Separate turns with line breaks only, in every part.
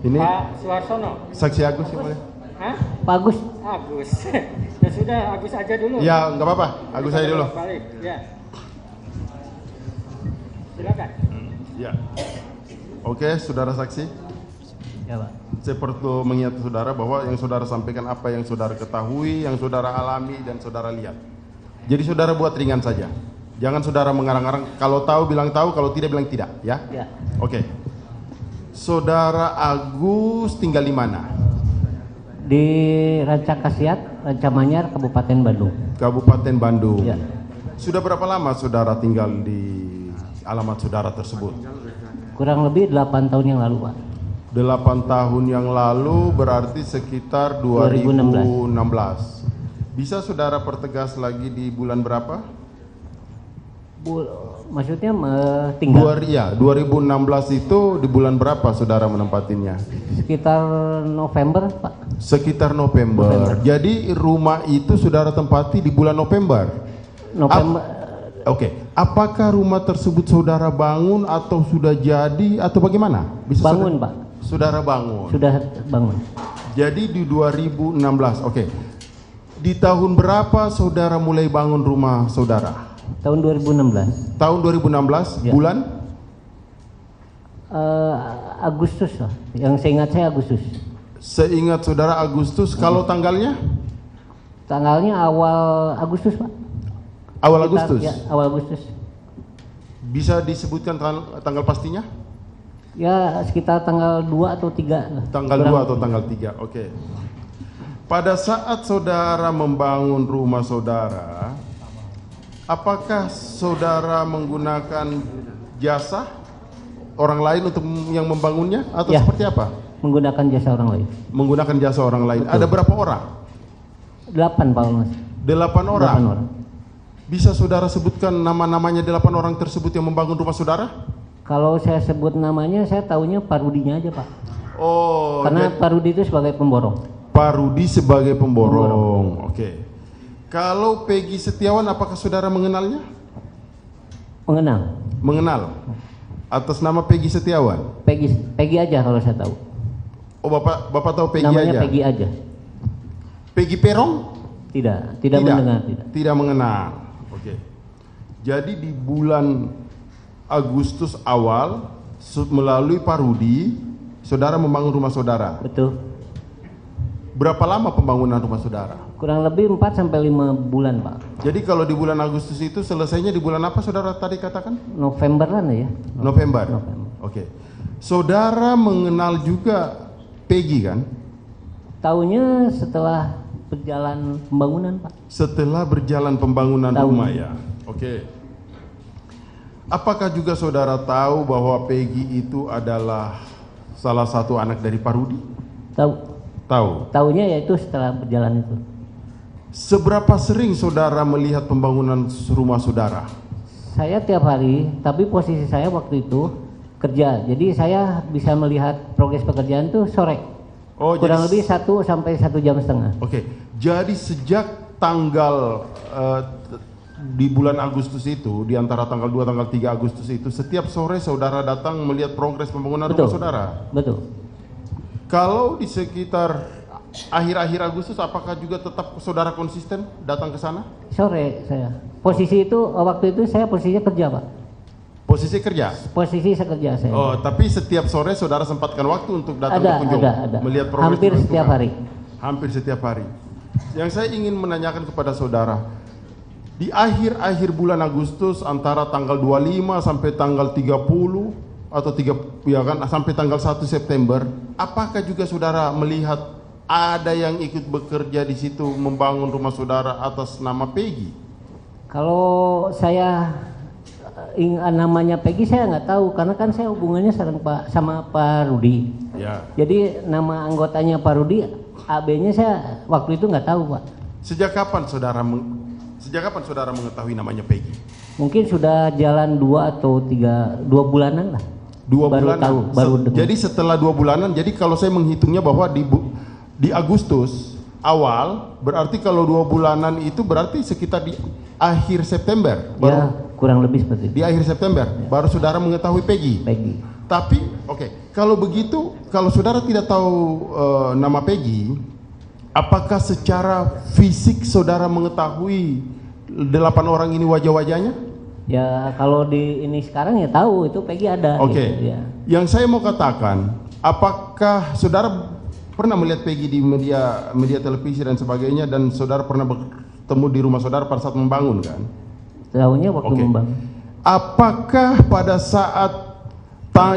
Ini
Pak Suharsono.
saksi Agus ya boleh?
Hah?
Pak Agus.
Agus. Ya sudah, Agus aja dulu.
Ya nggak apa-apa, Agus saya dulu.
Balik, ya. Silakan.
Ya. Oke, saudara saksi.
Ya Pak.
Saya perlu mengingat saudara bahwa yang saudara sampaikan apa yang saudara ketahui, yang saudara alami dan saudara lihat. Jadi saudara buat ringan saja. Jangan saudara mengarang-arang. Kalau tahu bilang tahu, kalau tidak bilang tidak, ya?
Ya.
Oke. Saudara Agus tinggal di mana?
Di Rancakasiat, Rancamanyar, Kabupaten Bandung.
Kabupaten Bandung.
Ya.
Sudah berapa lama saudara tinggal di alamat saudara tersebut?
Kurang lebih 8 tahun yang lalu Pak.
8 tahun yang lalu berarti sekitar 2016. Bisa saudara pertegas lagi di bulan berapa?
Maksudnya tinggal
2016 itu di bulan berapa saudara menempatinya?
sekitar November Pak.
Sekitar November. Jadi rumah itu saudara tempati di bulan November.
November.
Oke. Apakah rumah tersebut saudara bangun atau sudah jadi atau bagaimana? Bisa
Bangun Pak.
Saudara bangun.
Sudah bangun.
Jadi di 2016. Oke. Di tahun berapa saudara mulai bangun rumah saudara?
Tahun 2016.
Tahun 2016
Ya.
bulan
Agustus lah. Yang seingat saya Agustus.
seingat saudara Agustus. Kalau tanggalnya?
Tanggalnya awal Agustus Pak.
Awal
Sekitar-
Agustus.
Ya, awal Agustus.
Bisa disebutkan tanggal pastinya?
Ya sekitar tanggal 2 atau 3 lah.
Tanggal 2 atau tanggal 3. Oke. Pada saat saudara membangun rumah saudara, apakah saudara menggunakan jasa orang lain untuk yang membangunnya atau
Ya.
seperti apa?
Menggunakan jasa orang lain.
Menggunakan jasa orang lain.
Betul.
Ada berapa orang?
8 Pak Mas.
8 orang.
8 orang.
Bisa saudara sebutkan nama-namanya 8 orang tersebut yang membangun rumah saudara?
Kalau saya sebut namanya, saya tahunya Pak Rudinya aja Pak.
Oh,
Karena Pak Rudi itu sebagai pemborong.
Pak Rudi sebagai pemborong. Oke. Kalau Peggy Setiawan, apakah saudara mengenalnya?
Mengenal.
Mengenal. Atas nama Peggy Setiawan.
Peggy aja kalau saya tahu.
Oh, Bapak tahu Peggy
Namanya
aja?
Peggy aja.
Peggy Perong?
Tidak mendengar, tidak.
Tidak mengenal. Oke. Jadi di bulan Agustus awal melalui Pak Rudi, saudara membangun rumah saudara.
Betul.
Berapa lama pembangunan rumah saudara?
Kurang lebih 4 sampai 5 bulan, Pak.
Jadi kalau di bulan Agustus itu selesainya di bulan apa saudara tadi katakan?
Novemberan ya.
November.
November.
Oke. Saudara mengenal juga Peggy kan?
Tahunya setelah berjalan pembangunan, Pak.
Setelah berjalan pembangunan
Tahu.
rumah ya. Oke. Apakah juga saudara tahu bahwa Peggy itu adalah salah satu anak dari Pak Rudi?
Tahu.
Tahu.
Tahunya yaitu setelah berjalan itu.
Seberapa sering saudara melihat pembangunan rumah saudara?
Saya tiap hari, tapi posisi saya waktu itu kerja. Jadi saya bisa melihat progres pekerjaan itu sore.
Oh,
Kurang
jadi
lebih 1 sampai 1,5 jam.
Oke. Jadi sejak tanggal di bulan Agustus itu, di antara tanggal 2 tanggal 3 Agustus itu, setiap sore saudara datang melihat progres pembangunan rumah saudara.
Betul.
Kalau di sekitar akhir-akhir Agustus, apakah juga tetap saudara konsisten datang ke sana?
Sore saya. Posisi itu waktu itu saya posisinya kerja, Pak.
Posisi kerja?
Posisi saya kerja saya.
Oh, tapi setiap sore saudara sempatkan waktu untuk datang berkunjung,
ada.
melihat progres
Hampir
pembentukan?
setiap hari.
Hampir setiap hari. Yang saya ingin menanyakan kepada saudara, di akhir-akhir bulan Agustus antara tanggal 25 sampai tanggal 30 atau sampai tanggal 1 September, apakah juga saudara melihat ada yang ikut bekerja di situ membangun rumah saudara atas nama Peggy?
Kalau saya namanya Peggy saya nggak tahu karena kan saya hubungannya sama Pak Rudi.
Ya.
Jadi nama anggotanya Pak Rudi, AB-nya saya waktu itu nggak tahu, Pak.
Sejak kapan saudara mengetahui namanya Peggy?
Mungkin sudah jalan 2 atau 2 bulanan lah.
2
baru
bulanan.
tahu, baru dengar.
Jadi setelah 2 bulanan, jadi kalau saya menghitungnya bahwa di Agustus awal, berarti kalau 2 bulanan itu berarti sekitar di akhir September.
Ya, kurang lebih seperti itu.
Di akhir September, baru saudara mengetahui Peggy.
Peggy.
Tapi, oke, kalau begitu, kalau saudara tidak tahu nama Peggy, apakah secara fisik saudara mengetahui 8 orang ini wajah-wajahnya?
Ya kalau di ini sekarang ya tahu itu Peggy ada.
Oke.
Gitu, ya.
Yang saya mau katakan, apakah saudara pernah melihat Peggy di media televisi dan sebagainya, dan saudara pernah bertemu di rumah saudara pada saat membangun kan?
Tahunya waktu
Oke.
membangun.
Apakah pada saat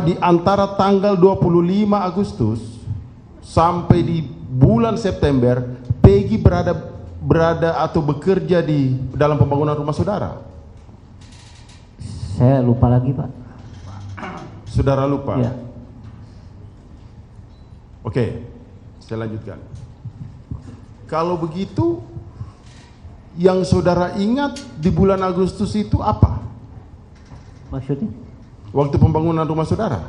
di antara tanggal 25 Agustus sampai di bulan September Peggy berada atau bekerja di dalam pembangunan rumah saudara?
Saya lupa lagi Pak.
Saudara lupa?
Ya.
Oke, saya lanjutkan. Kalau begitu, yang saudara ingat di bulan Agustus itu apa?
Maksudnya?
Waktu pembangunan rumah saudara.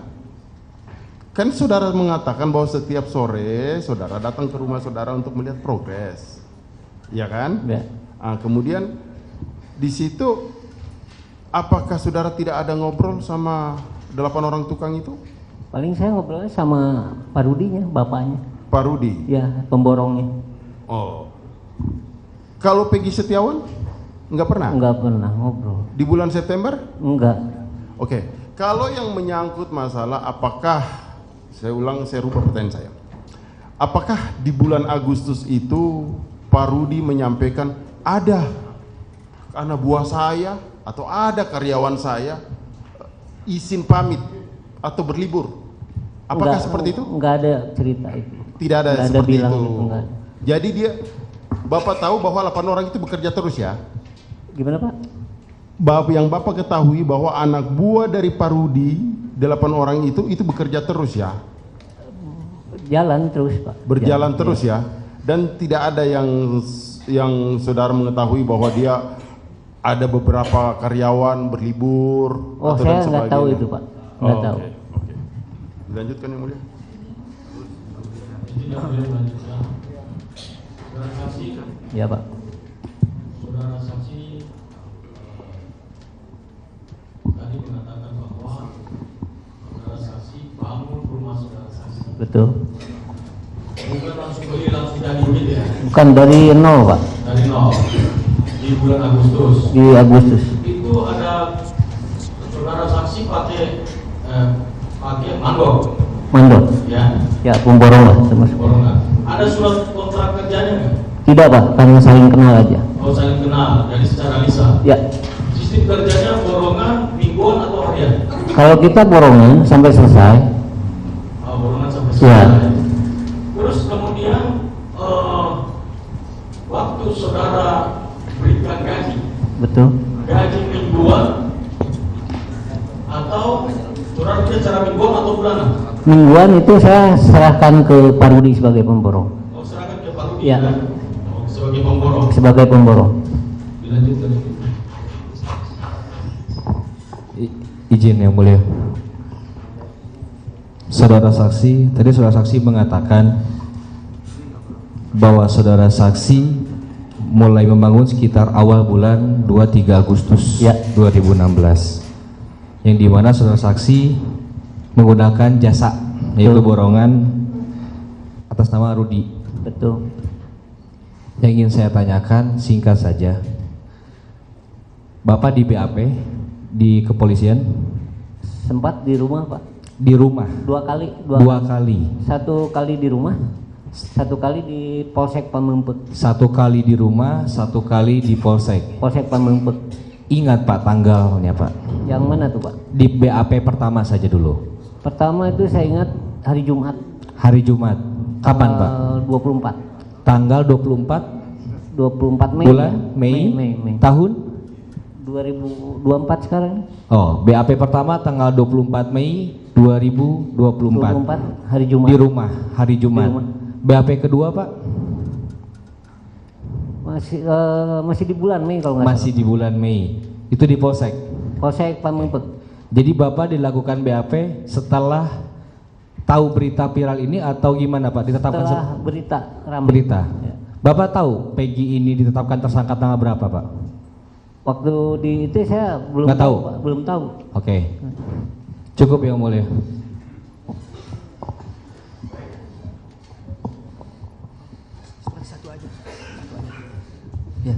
Kan saudara mengatakan bahwa setiap sore saudara datang ke rumah saudara untuk melihat progres. Ya kan?
Ya.
Nah, kemudian di situ apakah saudara tidak ada ngobrol sama 8 orang tukang itu?
Paling saya ngobrolnya sama Pak Rudinya, bapaknya.
Pak Rudi.
Ya, pemborongnya.
Oh. Kalau Peggy Setiawan? Enggak pernah?
Enggak pernah ngobrol.
Di bulan September?
Enggak.
Oke. Kalau yang menyangkut masalah apakah, saya ulang, saya rubah pertanyaan saya. Apakah di bulan Agustus itu Pak Rudi menyampaikan ada anak buah saya atau ada karyawan saya izin pamit atau berlibur? Apakah
Enggak,
seperti itu?
Enggak ada cerita itu.
Tidak ada
Enggak ada
seperti
bilang
itu.
itu, enggak ada.
Jadi dia, Bapak tahu bahwa 8 orang itu bekerja terus ya?
Gimana Pak?
Yang Bapak ketahui bahwa anak buah dari Pak Rudi 8 orang itu bekerja terus ya?
Jalan terus Pak.
Berjalan
Jalan,
terus ya? Dan tidak ada yang saudara mengetahui bahwa dia ada beberapa karyawan berlibur
Oh
atau dan
saya nggak tahu
sebagainya?
itu Pak. Nggak tahu.
Oke. Dilanjutkan yang mulia.
Saudara saksi,
Ya Pak.
saudara saksi tadi mengatakan bahwa saudara saksi bangun rumah saudara saksi.
Betul.
Bukan langsung beli langsung jadi gitu ya?
Bukan dari nol Pak.
Dari nol di bulan Agustus.
Di Agustus.
Itu ada saudara saksi pakai mandor,
Mandor.
ya,
Ya pemborong lah termasuk.
borongan. Ada surat kontrak kerjanya nggak?
Tidak Pak, karena saling kenal aja.
Oh saling kenal, jadi secara lisan.
Ya.
Sistem kerjanya borongan, mingguan atau harian?
Kalau kita borongan sampai selesai.
Oh, borongan sampai
Ya.
selesai. Terus kemudian waktu saudara berikan gaji,
Betul.
gaji mingguan atau saudara kerja secara mingguan atau bulanan?
Mingguan itu saya serahkan ke Pak Rudi sebagai pemborong.
Oh, serahkan ke Pak Rudi
Ya.
kan? Oh, sebagai pemborong.
Sebagai pemborong.
Dilanjutkan.
Izin yang mulia. Saudara saksi, tadi saudara saksi mengatakan bahwa saudara saksi mulai membangun sekitar awal bulan 23 Agustus
Ya.
2016. Yang dimana saudara saksi menggunakan jasa, yaitu
Betul.
borongan atas nama Rudi.
Betul.
Yang ingin saya tanyakan singkat saja, Bapak di BAP di kepolisian?
Sempat di rumah Pak.
Di rumah
Dua kali.
dua kali.
Satu kali di rumah. Satu kali di Polsek Pamengpek.
Satu kali di rumah, satu kali di Polsek.
Polsek Pamengpek.
Ingat Pak tanggalnya Pak?
Yang mana tuh Pak?
Di BAP pertama saja dulu.
Pertama itu saya ingat hari Jumat.
Hari Jumat. Kapan Pak?
24.
Tanggal 24
24 Mei.
bulan
ya?
Mei, tahun?
2024 sekarang.
Oh, BAP pertama tanggal 24 Mei 2024.
24 hari Jumat.
Di rumah, hari Jumat.
Di rumah.
BAP kedua Pak?
Masih di bulan Mei kalau nggak
Masih di bulan Mei. Itu di Polsek.
salah. Polsek Pamengpek.
Jadi Bapak dilakukan BAP setelah tahu berita viral ini atau gimana Pak? Ditetapkan
Setelah berita ramai.
berita.
Ya.
Bapak tahu Peggy ini ditetapkan tersangka tanggal berapa Pak?
Waktu di itu saya belum
Nggak tahu?
Pak. Belum tahu.
Oke. Cukup Yang Mulia.
Ya,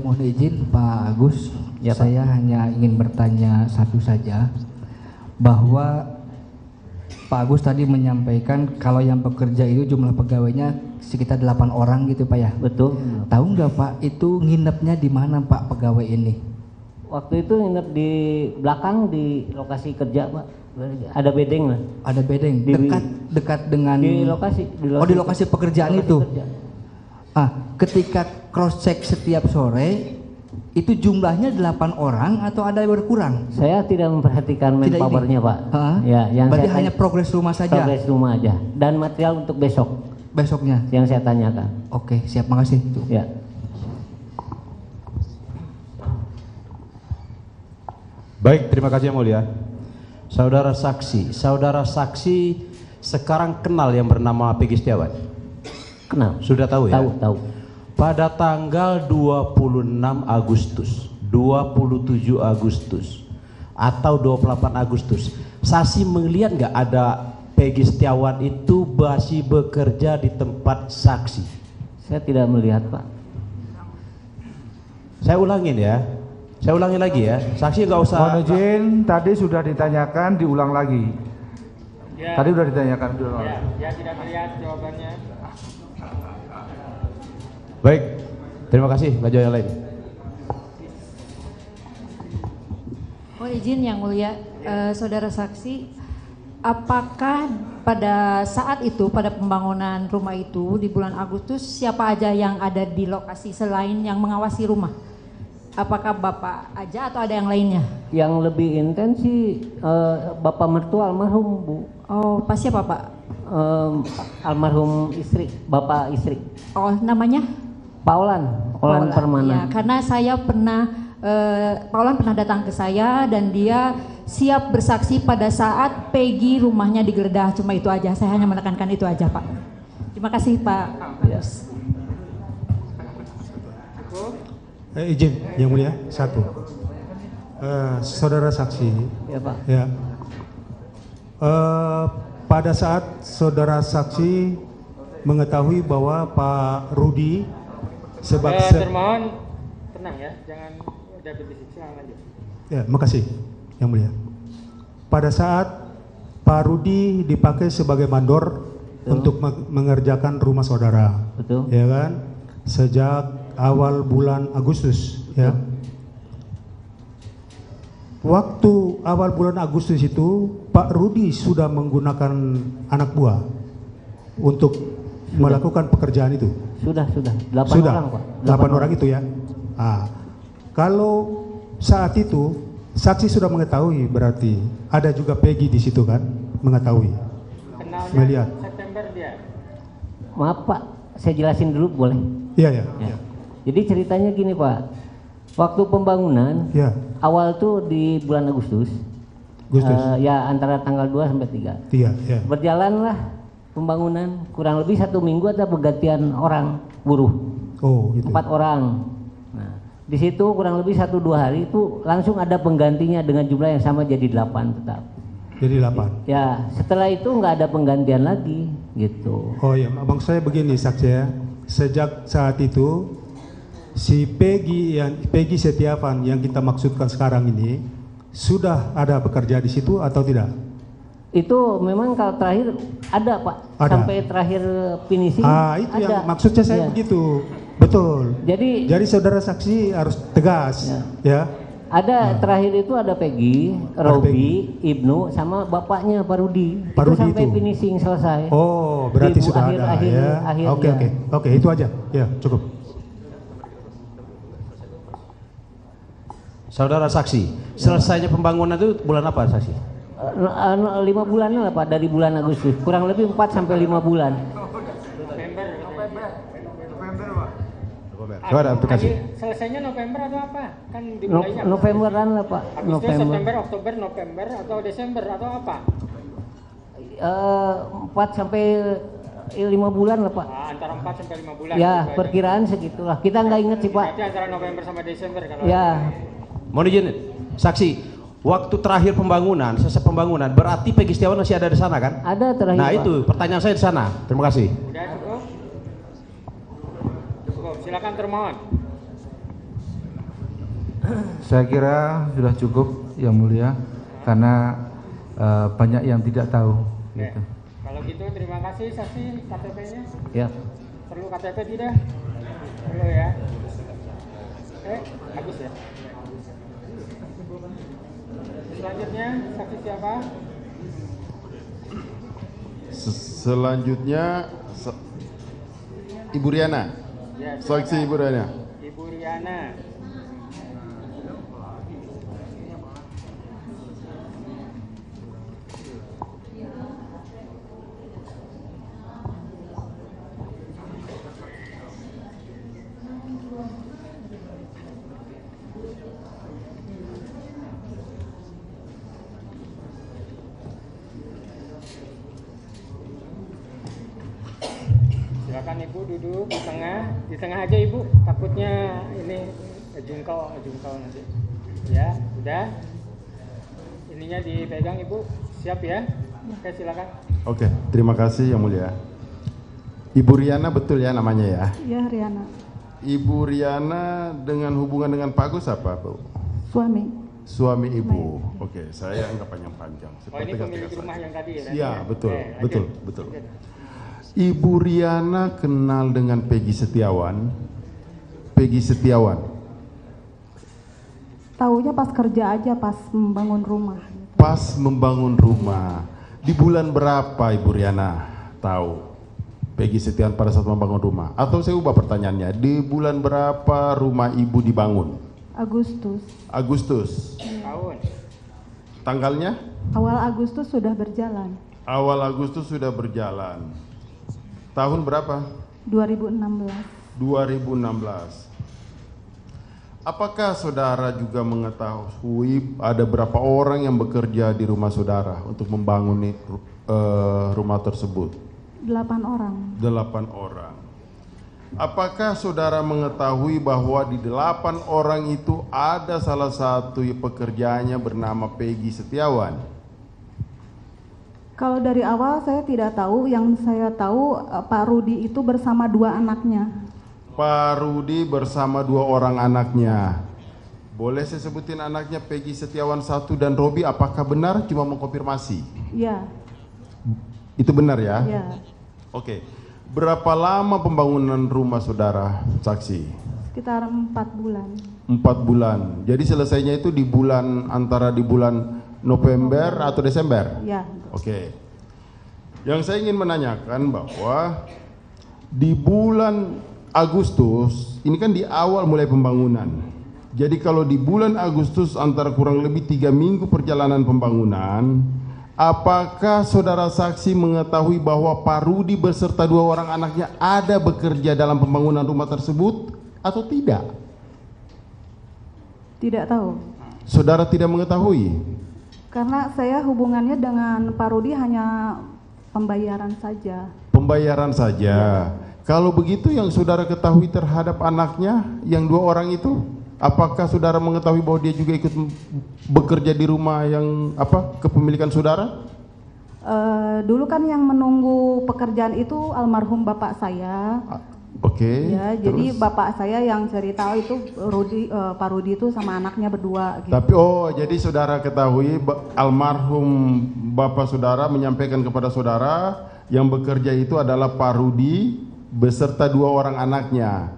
mohon izin Pak Agus,
Ya, Pak.
saya hanya ingin bertanya satu saja, bahwa Pak Agus tadi menyampaikan kalau yang bekerja itu jumlah pegawainya sekitar 8 orang gitu Pak ya.
Betul.
Tahu nggak Pak itu nginepnya di mana Pak pegawai ini?
Waktu itu nginep di belakang di lokasi kerja Pak. Ada bedeng lah.
Ada bedeng
Di-
dekat dengan
Di lokasi.
Oh, di lokasi pekerjaan
lokasi
itu.
kerja.
Ketika cross check setiap sore itu jumlahnya 8 orang atau ada yang berkurang?
Saya tidak memperhatikan
Tidak ini?
manpowernya Pak.
Hah?
Ya, yang
Berarti
saya
hanya progres rumah saja
progres rumah aja dan material untuk besok
besoknya.
yang saya tanyakan.
Oke, siap, makasih.
Ya.
Baik, terima kasih Yang Mulia. Saudara saksi sekarang kenal yang bernama Peggy Setiawan?
Kenal?
Sudah tahu ya?
Tahu.
Pada tanggal 26 Agustus, 27 Agustus, atau 28 Agustus, saksi melihat nggak ada Peggy Setiawan itu masih bekerja di tempat saksi?
Saya tidak melihat Pak.
Saya ulangin lagi ya. Saksi nggak usah.
Mohon izin, tadi sudah ditanyakan, diulang lagi.
Ya,
Tadi sudah ditanyakan, diulang
ya,
lagi.
dia tidak melihat jawabannya.
Baik, terima kasih. Lanjut yang lain.
Mohon izin Yang Mulia, saudara saksi, apakah pada saat itu, pada pembangunan rumah itu di bulan Agustus, siapa aja yang ada di lokasi selain yang mengawasi rumah? Apakah Bapak aja atau ada yang lainnya?
Yang lebih intens sih bapak mertua almarhum Bu.
Oh, pas siapa Pak?
Almarhum istri, bapak istri.
Oh, namanya?
Paulan
Paulan.
Permana.
Ya, karena saya pernah, Paulan pernah datang ke saya dan dia siap bersaksi pada saat Peggy rumahnya digeledah. Cuma itu aja, saya hanya menekankan itu aja Pak. Terima kasih Pak.
Ya.
Izin Yang Mulia, satu. Saudara saksi,
Ya Pak.
ya. Pada saat saudara saksi mengetahui bahwa Pak Rudi
Termohon tenang ya, jangan ada berbisik. Silakan lanjut.
Ya, makasih Yang Mulia. Pada saat Pak Rudi dipakai sebagai mandor untuk mengerjakan rumah saudara,
Betul.
ya kan? Sejak awal bulan Agustus, ya. Waktu awal bulan Agustus itu Pak Rudi sudah menggunakan anak buah untuk melakukan pekerjaan itu.
Sudah. 8
Sudah.
orang Pak.
8 orang itu ya. Kalau saat itu saksi sudah mengetahui, berarti ada juga Peggy di situ kan, mengetahui.
Kenalnya
Melihat.
September dia.
Maaf Pak, saya jelasin dulu boleh?
Iya ya.
Ya. Jadi ceritanya gini Pak, waktu pembangunan
Ya.
awal tuh di bulan Agustus, ya antara tanggal 2 sampai 3.
Iya, ya.
Berjalanlah pembangunan kurang lebih 1 minggu ada pergantian orang buruh,
Oh, gitu.
4 orang. Nah, di situ kurang lebih 1-2 hari itu langsung ada penggantinya dengan jumlah yang sama jadi 8 tetap.
Jadi 8.
Ya setelah itu nggak ada penggantian lagi gitu.
Oh ya, abang saya begini saksi ya. Sejak saat itu si Peggy Setiawan yang kita maksudkan sekarang ini sudah ada bekerja di situ atau tidak?
Itu memang kalau terakhir ada Pak,
Ada.
sampai terakhir finishing
Itu
ada.
yang maksudnya saya
Iya.
begitu. Betul.
Jadi
saudara saksi harus tegas, ya.
ada terakhir itu ada Peggy,
Ada
Robi, Ibnu sama bapaknya Pak Rudi.
Pak
Itu
Rudi
sampai
itu.
finishing selesai.
Oh, berarti
Di
sudah ada
akhir,
ya.
akhir,
Oke,
ya.
oke, itu aja. Ya, cukup.
Saudara saksi, selesainya pembangunan itu bulan apa saksi?
5 bulan lah Pak, dari bulan Agustus. Kurang lebih 4 sampai 5 bulan.
Coba aplikasi.
Selesainya November atau apa? Kan dimulainya
Novemberan lah Pak.
Agustus,
November.
September, Oktober, November atau Desember atau apa?
4 sampai 5 bulan lah Pak.
Antara 4 sampai 5 bulan.
Ya,
gitu aja.
perkiraan segitulah. Kita nggak inget sih Pak.
Berarti antara November sama Desember kalau.
Ya.
Mohon izin, saksi, waktu terakhir pembangunan, selesai pembangunan, berarti Peggy Setiawan masih ada di sana kan?
Ada terakhir.
Nah
Pak.
itu pertanyaan saya di sana. Terima kasih.
Udah cukup? Cukup, silakan termohon.
Saya kira sudah cukup Yang Mulia, karena banyak yang tidak tahu.
Oke.
Gitu.
Kalau gitu terima kasih saksi KTP-nya.
Ya.
Perlu KTP tidak? Perlu ya. Habis ya. Selanjutnya saksi siapa?
Selanjutnya Ibu Riana.
Ya,
Saksi Ibu Riana.
Ibu Riana. Silakan Ibu duduk di tengah aja Ibu, takutnya ini jungkau nanti. Ya, udah. Ininya dipegang Ibu, siap ya? Oke, silakan.
Oke, terima kasih Yang Mulia. Ibu Riana betul ya namanya ya?
Ya, Riana.
Ibu Riana dengan hubungan dengan Pak Agus apa, Bu?
Suami.
Suami Ibu. Oke, saya nggak panjang-panjang.
Oh, ini pemilik rumah yang tadi ya?
Iya, betul,
Oke,
betul. Ibu Riana kenal dengan Peggy Setiawan. Peggy Setiawan.
Taunya pas kerja aja, pas membangun rumah.
Pas membangun rumah. Di bulan berapa Ibu Riana tahu Peggy Setiawan pada saat membangun rumah? Atau saya ubah pertanyaannya, di bulan berapa rumah Ibu dibangun?
Agustus.
Agustus.
Tahun.
Tanggalnya?
Awal Agustus sudah berjalan.
Awal Agustus sudah berjalan. Tahun berapa?
2016.
2016. Apakah saudara juga mengetahui ada berapa orang yang bekerja di rumah saudara untuk membangun rumah tersebut?
8 orang.
8 orang. Apakah saudara mengetahui bahwa di 8 orang itu ada salah satu pekerjaannya bernama Peggy Setiawan?
Kalau dari awal saya tidak tahu, yang saya tahu Pak Rudi itu bersama 2 anaknya.
Pak Rudi bersama 2 orang anaknya. Boleh saya sebutin anaknya Peggy Setiawan 1 dan Robi, apakah benar? Cuma mengkonfirmasi.
Iya.
Itu benar ya?
Iya.
Oke. Berapa lama pembangunan rumah saudara, saksi?
Sekitar 4 bulan.
4 bulan. Jadi selesainya itu di bulan, antara di bulan November atau Desember?
Iya.
Oke. Yang saya ingin menanyakan bahwa di bulan Agustus, ini kan di awal mulai pembangunan. Jadi kalau di bulan Agustus antara kurang lebih 3 minggu perjalanan pembangunan, apakah saudara saksi mengetahui bahwa Pak Rudi beserta 2 orang anaknya ada bekerja dalam pembangunan rumah tersebut atau tidak?
Tidak tahu.
Saudara tidak mengetahui?
Karena saya hubungannya dengan Pak Rudi hanya pembayaran saja.
Pembayaran saja. Kalau begitu yang saudara ketahui terhadap anaknya yang 2 orang itu, apakah saudara mengetahui bahwa dia juga ikut bekerja di rumah yang kepemilikan saudara?
Dulu kan yang menunggu pekerjaan itu almarhum bapak saya.
Oke.
Ya, jadi bapak saya yang cerita itu Pak Rudi itu sama anaknya berdua. Gitu.
Tapi jadi saudara ketahui almarhum bapak saudara menyampaikan kepada saudara yang bekerja itu adalah Pak Rudi beserta 2 orang anaknya.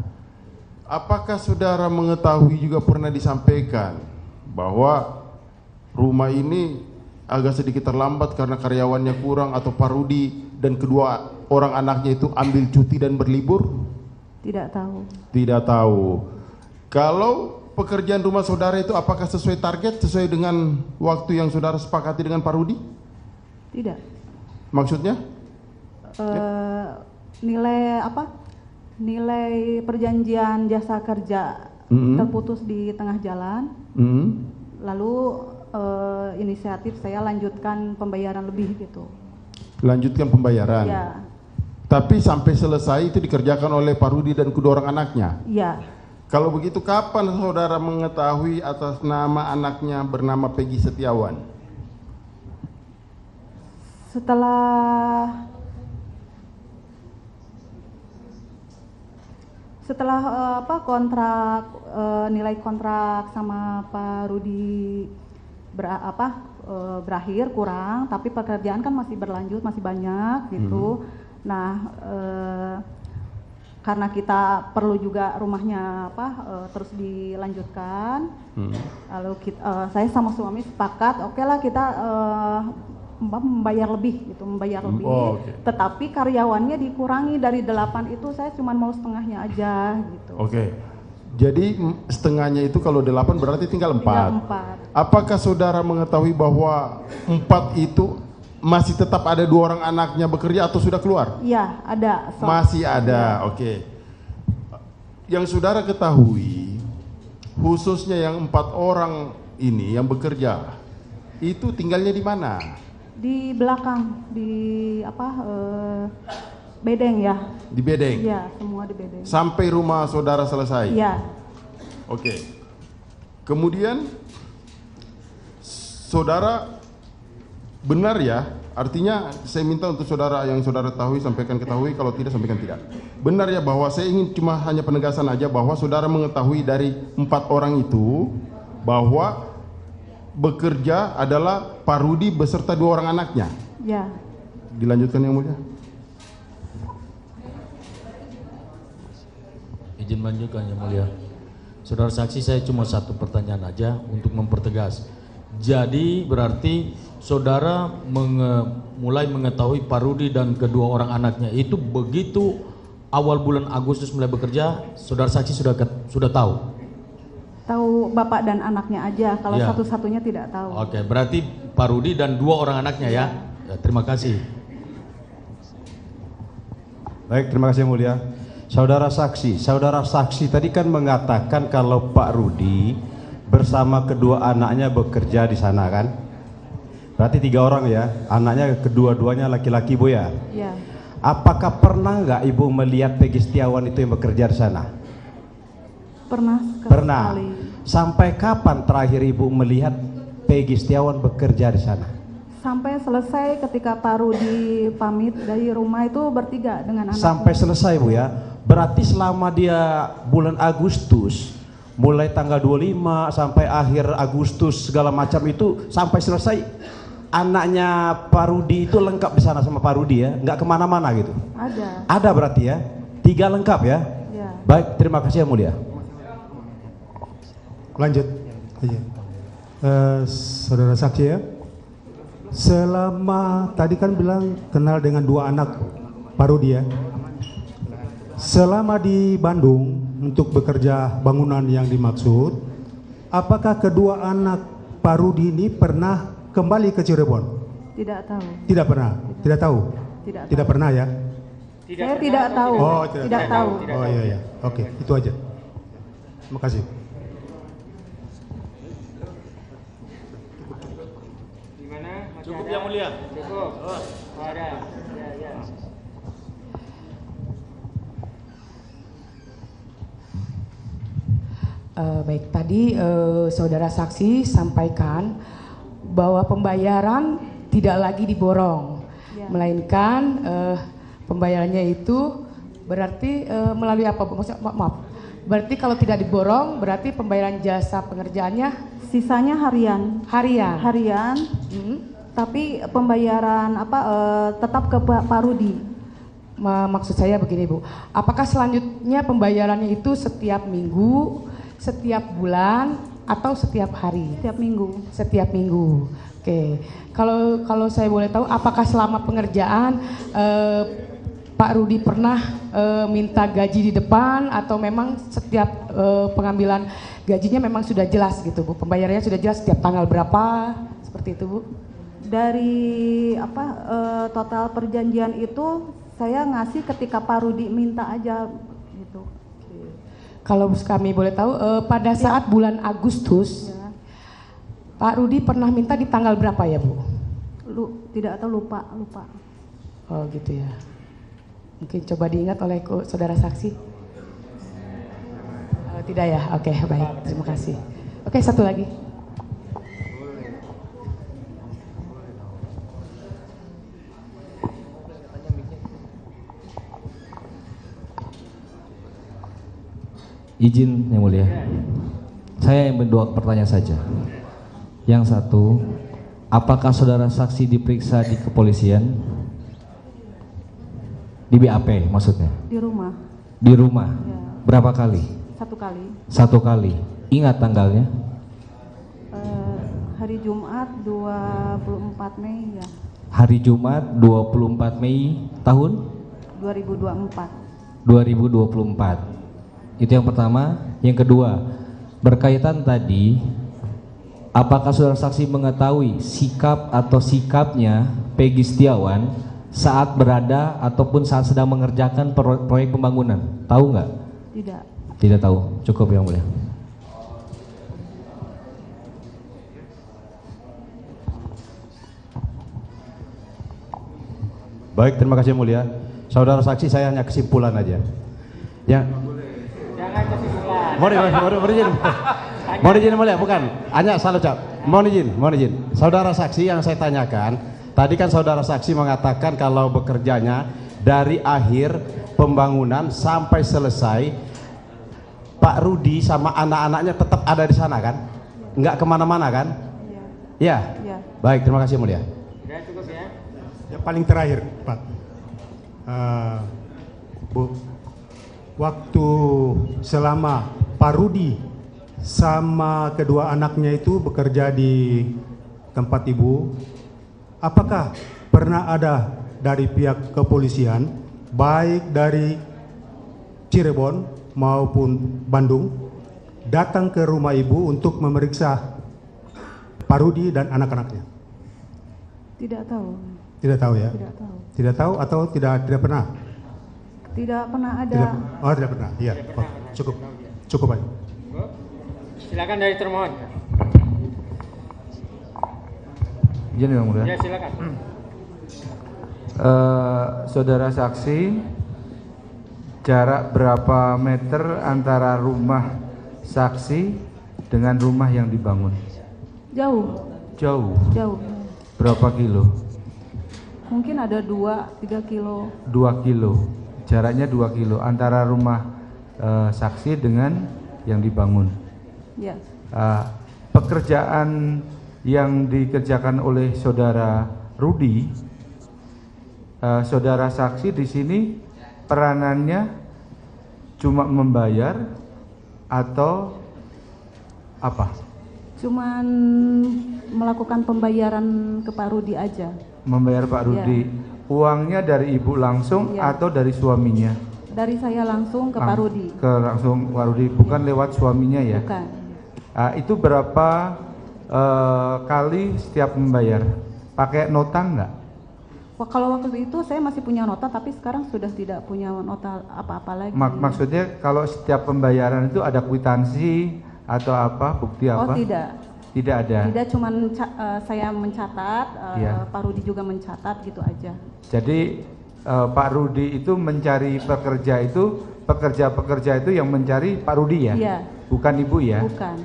Apakah saudara mengetahui juga pernah disampaikan bahwa rumah ini agak sedikit terlambat karena karyawannya kurang atau Pak Rudi dan kedua orang anaknya itu ambil cuti dan berlibur?
Tidak tahu.
Tidak tahu. Kalau pekerjaan rumah saudara itu apakah sesuai target, sesuai dengan waktu yang saudara sepakati dengan Pak Rudi?
Tidak.
Maksudnya?
Nilai perjanjian jasa kerja terputus di tengah jalan. Lalu inisiatif saya lanjutkan pembayaran lebih gitu.
Lanjutkan pembayaran?
Ya.
Tapi sampai selesai itu dikerjakan oleh Pak Rudi dan kedua orang anaknya?
Iya.
Kalau begitu kapan saudara mengetahui atas nama anaknya bernama Peggy Setiawan?
Setelah kontrak nilai kontrak sama Pak Rudi berakhir kurang, tapi pekerjaan kan masih berlanjut, masih banyak gitu. Nah, karena kita perlu juga rumahnya terus dilanjutkan, lalu saya sama suami sepakat, oke lah kita membayar lebih gitu, lebih. Tetapi karyawannya dikurangi dari 8 itu, saya cuma mau setengahnya aja gitu.
Jadi setengahnya itu kalau 8 berarti tinggal 4. Apakah saudara mengetahui bahwa 4 itu masih tetap ada 2 orang anaknya bekerja atau sudah keluar?
Iya, ada.
Masih ada, oke. Yang saudara ketahui, khususnya yang 4 orang ini yang bekerja, itu tinggalnya di mana?
Di belakang, di bedeng ya.
Di bedeng?
Iya, semua di bedeng.
Sampai rumah saudara selesai?
Iya.
Oke. Kemudian saudara benar ya, artinya saya minta untuk saudara yang saudara ketahui, kalau tidak sampaikan tidak. Benar ya bahwa saya ingin cuma hanya penegasan aja bahwa saudara mengetahui dari 4 orang itu bahwa bekerja adalah Pak Rudi beserta 2 orang anaknya.
Ya.
Dilanjutkan yang mulia.
Izin melanjutkan yang mulia. Saudara saksi, saya cuma satu pertanyaan aja untuk mempertegas. Jadi berarti saudara mulai mengetahui Pak Rudi dan kedua orang anaknya itu begitu awal bulan Agustus mulai bekerja, saudara saksi sudah tahu?
Tahu bapak dan anaknya aja, kalau satu-satunya tidak tahu.
Oke, berarti Pak Rudi dan 2 orang anaknya ya. Terima kasih.
Baik, terima kasih yang mulia. Saudara saksi tadi kan mengatakan kalau Pak Rudi bersama kedua anaknya bekerja di sana kan? Berarti 3 orang ya, anaknya kedua-duanya laki-laki Bu ya?
Iya.
Apakah pernah nggak Ibu melihat Peggy Setiawan itu yang bekerja di sana? Pernah.
Sekali.
Sampai kapan terakhir Ibu melihat Peggy Setiawan bekerja di sana?
Sampai selesai ketika Pak Rudi pamit dari rumah itu bertiga dengan anaknya.
Sampai selesai Bu ya? Berarti selama dia bulan Agustus, mulai tanggal 25 sampai akhir Agustus segala macam itu sampai selesai, anaknya Pak Rudi itu lengkap di sana sama Pak Rudi ya? Nggak kemana-mana gitu?
Ada.
Ada berarti ya? 3 lengkap ya?
Ya.
Baik, terima kasih yang mulia.
Lanjut. Saudara saksi ya. Selama tadi kan bilang kenal dengan 2 anak Pak Rudi ya. Selama di Bandung untuk bekerja bangunan yang dimaksud, apakah kedua anak Pak Rudi ini pernah kembali ke Cirebon?
Tidak tahu.
Tidak pernah. Tidak tahu. Tidak pernah ya.
Saya tidak tahu.
Oh,
tidak tahu.
Oh iya. Oke, itu aja. Terima kasih.
Cukup yang mulia.
Cukup. Ada. Ya.
Baik, tadi saudara saksi sampaikan bahwa pembayaran tidak lagi diborong, melainkan pembayarannya itu berarti melalui apa? Maaf, berarti kalau tidak diborong berarti pembayaran jasa pengerjaannya
sisanya harian. Tapi pembayaran tetap ke Pak Rudi.
Maksud saya begini Bu, apakah selanjutnya pembayarannya itu setiap minggu, setiap bulan, atau setiap hari?
Setiap minggu.
Setiap minggu. Oke. Kalau saya boleh tahu, apakah selama pengerjaan Pak Rudi pernah minta gaji di depan, atau memang setiap pengambilan gajinya memang sudah jelas gitu Bu? Pembayarannya sudah jelas setiap tanggal berapa, seperti itu Bu?
Dari total perjanjian itu saya ngasih ketika Pak Rudi minta aja gitu.
Kalau kami boleh tahu, pada saat bulan Agustus, Pak Rudi pernah minta di tanggal berapa ya Bu?
Tidak tahu, lupa.
Oh gitu ya. Mungkin coba diingat oleh saudara saksi. Tidak ya, oke baik, terima kasih. Oke, satu lagi.
Izin yang mulia, saya yang berdua pertanyaan saja. Yang satu, apakah saudara saksi diperiksa di kepolisian? Di BAP maksudnya?
Di rumah.
Di rumah?
Ya.
Berapa kali?
1 kali.
1 kali. Ingat tanggalnya?
Hari Jumat 24 Mei ya.
Hari Jumat 24 Mei tahun?
2024.
2024. Itu yang pertama. Yang kedua, berkaitan tadi, apakah saudara saksi mengetahui sikap atau sikapnya Peggy Setiawan saat berada ataupun saat sedang mengerjakan proyek pembangunan? Tahu nggak?
Tidak.
Tidak tahu. Cukup yang mulia.
Baik, terima kasih yang mulia. Saudara saksi, saya hanya kesimpulan aja. Ya.
Jangan kesimpulan.
Mohon izin mulia, bukan. Hanya salah ucap. Mohon izin. Saudara saksi, yang saya tanyakan, tadi kan saudara saksi mengatakan kalau bekerjanya dari akhir pembangunan sampai selesai, Pak Rudi sama anak-anaknya tetap ada di sana kan? Enggak kemana-mana kan? Iya. Ya. Baik, terima kasih mulia.
Sudah cukup ya.
Yang paling terakhir, Pak. Bu, waktu selama Pak Rudi sama kedua anaknya itu bekerja di tempat Ibu, apakah pernah ada dari pihak kepolisian, baik dari Cirebon maupun Bandung, datang ke rumah Ibu untuk memeriksa Pak Rudi dan anak-anaknya?
Tidak tahu.
Tidak tahu ya?
Tidak tahu.
Tidak tahu atau tidak pernah?
Tidak pernah ada.
Tidak pernah. Iya. Oh, cukup aja.
Silakan dari termohon.
Izin yang mulia.
Ya, silakan.
Saudara saksi, jarak berapa meter antara rumah saksi dengan rumah yang dibangun?
Jauh.
Jauh.
Jauh.
Berapa kilo?
Mungkin ada 2-3 kilo.
2 kilo. Jaraknya 2 kilo antara rumah saksi dengan yang dibangun.
Ya.
Pekerjaan yang dikerjakan oleh saudara Rudi, saudara saksi di sini peranannya cuma membayar atau apa?
Cuman melakukan pembayaran ke Pak Rudi aja.
Membayar Pak Rudi. Ya. Uangnya dari Ibu langsung ya, atau dari suaminya?
Dari saya langsung ke Pak Rudi.
Langsung Pak Rudi, bukan ya, lewat suaminya ya?
Bukan.
Itu berapa kali setiap membayar? Pakai nota enggak?
Kalau waktu itu saya masih punya nota, tapi sekarang sudah tidak punya nota apa-apa lagi.
Maksudnya kalau setiap pembayaran itu ada kwitansi atau apa, bukti apa?
Oh tidak.
Tidak ada? Tidak,
cuman saya mencatat, ya, Pak Rudi juga mencatat gitu aja.
Jadi Pak Rudi itu mencari pekerja itu, pekerja-pekerja itu yang mencari Pak Rudi ya? Iya. Bukan Ibu ya?
Bukan.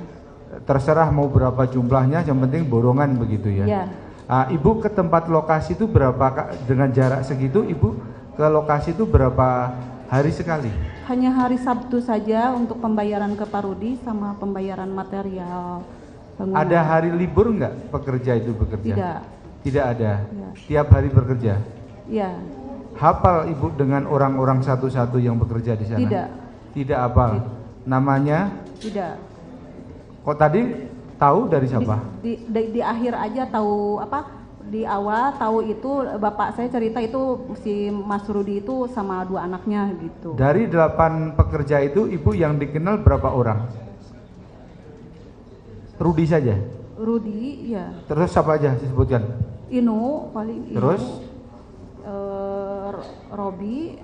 Terserah mau berapa jumlahnya, yang penting borongan begitu ya? Iya. Ibu ke tempat lokasi itu berapa, dengan jarak segitu Ibu ke lokasi itu berapa hari sekali?
Hanya hari Sabtu saja untuk pembayaran ke Pak Rudi sama pembayaran material bangunan.
Ada hari libur enggak pekerja itu bekerja?
Tidak.
Tidak ada?
Ya.
Tiap hari bekerja?
Iya.
Hafal Ibu dengan orang-orang satu-satu yang bekerja di sana?
Tidak.
Tidak hafal? Namanya?
Tidak.
Kok tadi tahu dari siapa?
Di akhir aja tahu apa? Di awal tahu itu bapak saya cerita itu si Mas Rudi itu sama 2 anaknya gitu.
Dari 8 pekerja itu Ibu yang dikenal berapa orang? Rudi saja?
Rudi, ya.
Terus siapa aja disebutkan?
Inu paling.
Terus?
Robi.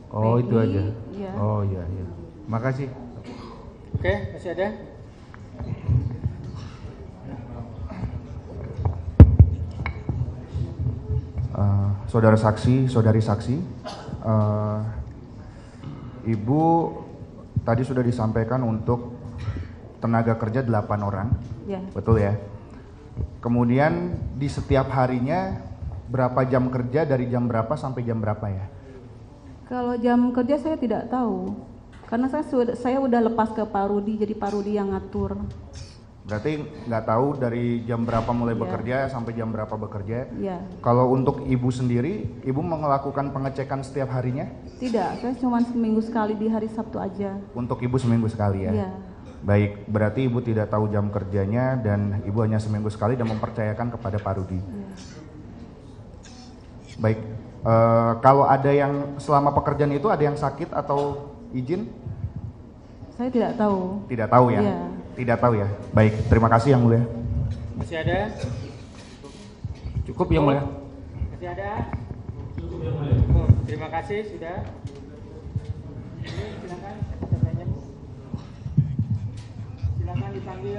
Oh, Peggy, itu aja.
Ya.
Oh iya iya. Makasih.
Oke, masih ada?
Saudara saksi, saudari saksi, Ibu tadi sudah disampaikan untuk tenaga kerja 8 orang,
Ya.
betul ya? Kemudian di setiap harinya berapa jam kerja, dari jam berapa sampai jam berapa ya?
Kalau jam kerja saya tidak tahu, karena saya udah lepas ke Pak Rudi, jadi Pak Rudi yang ngatur.
Berarti nggak tahu dari jam berapa mulai
Iya.
bekerja sampai jam berapa bekerja?
Iya.
Kalau untuk ibu sendiri, ibu melakukan pengecekan setiap harinya?
Tidak, saya cuma seminggu sekali di hari Sabtu aja.
Untuk ibu seminggu sekali ya?
Iya.
Baik, berarti ibu tidak tahu jam kerjanya dan ibu hanya seminggu sekali dan mempercayakan kepada Pak Rudi.
Iya.
Baik, kalau ada yang selama pekerjaan itu ada yang sakit atau izin?
Saya tidak tahu.
Tidak tahu ya?
Iya.
Tidak tahu ya. Baik, terima kasih Yang Mulia.
Masih ada?
Cukup Yang Mulia.
Masih ada? Oh, terima kasih sudah. Ini silakan, silakan dipanggil.